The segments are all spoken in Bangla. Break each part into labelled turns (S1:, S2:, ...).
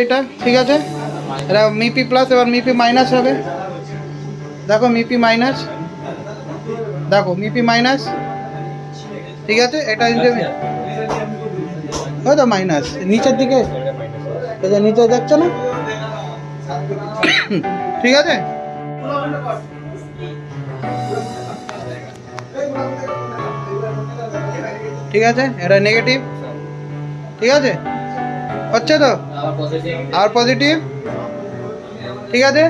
S1: এটা ঠিক আছে, এটা মিপি প্লাস, এবার মিপি মাইনাস হবে। দেখো মিপি মাইনাস, দেখো মিপি মাইনাস, ঠিক আছে। এটা ওই তো মাইনাস নিচের দিকে, এটা নিচে দেখছো না, ঠিক আছে। ঠিক আছে, এটা নেগেটিভ, ঠিক আছে, হচ্ছে তো, আর পজিটিভ, ঠিক আছে,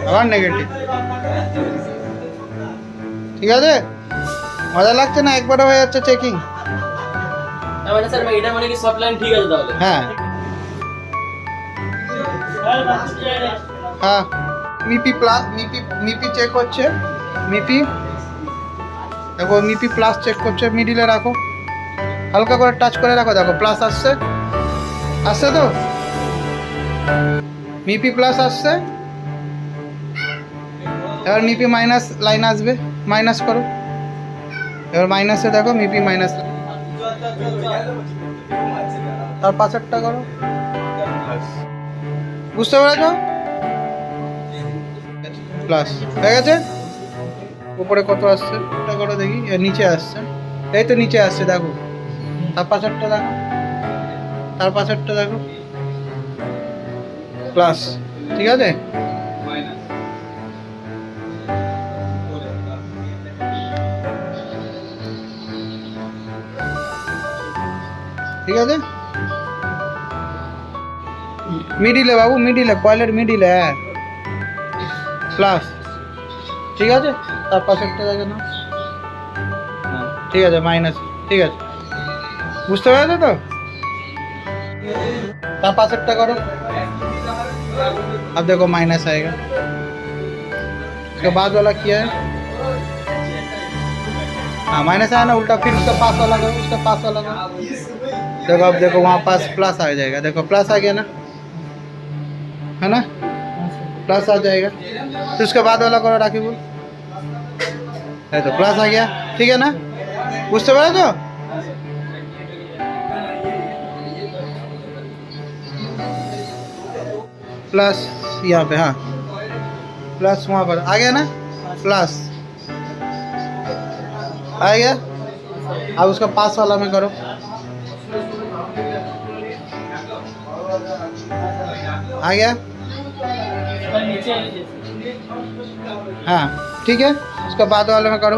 S1: আবার নেগেটিভ, ঠিক আছে। মজা লাগছে না, একবারে হয়ে যাচ্ছে চেকিং।
S2: মানে স্যার এটা মানে কি সব লাইন ঠিক আছে তাহলে?
S1: হ্যাঁ হ্যাঁ, মিপি প্লাস, মিপি চেক হচ্ছে, মিপি দেখো, মিপি প্লাস চেক করছে, মিডিলে রাখো, হালকা করে টাচ করে রাখো, দেখো প্লাস আসছে, আসছে তো, মিপি প্লাস আসছে। এবার মিপি মাইনাস লাইন আসবে, মাইনাস করো, এবার মাইনাসে দেখো মিপি মাইনাস, তার পাশেরটা করো, বুঝতে পেরেছ, প্লাস হয়ে গেছে। উপরে কত আসছে ওটা করো দেখি, নিচে আসছে, এই তো নিচে আসছে, দেখো তার পাশেরটা দেখো, তার পাশেরটা দেখো, প্লাস, ঠিক আছে। ঠিক আছে, মিডিলে বাবু, মিডিলে, কয়েলের মিডিলে, হ্যাঁ প্লাস, ঠিক আছে। তার পাশেরটা দেখে না, ঠিক আছে মাইনাস, ঠিক আছে, বুঝতে পেরেছো তো। তার पासेरটা करो, अब देखो माइनस आएगा। उसके बाद वाला किया है, हाँ माइनस आया ना, उल्टा फिर उसका पास वाला करो, उसका पास वाला करो, देखो अब देखो वहाँ पास प्लस आ जाएगा, देखो प्लस आ गया ना, है ना, प्लस आ जाएगा। तो उसके बाद वाला करो राखी बोल, है तो प्लस आ गया, ठीक है ना, बुझते पेरेছো? प्लस यहाँ पे, हाँ प्लस वहाँ पर आ गया ना, प्लस आ गया। अब उसका पास वाला में करो, आ गया, हाँ ठीक है। उसका बाद वाले में करो,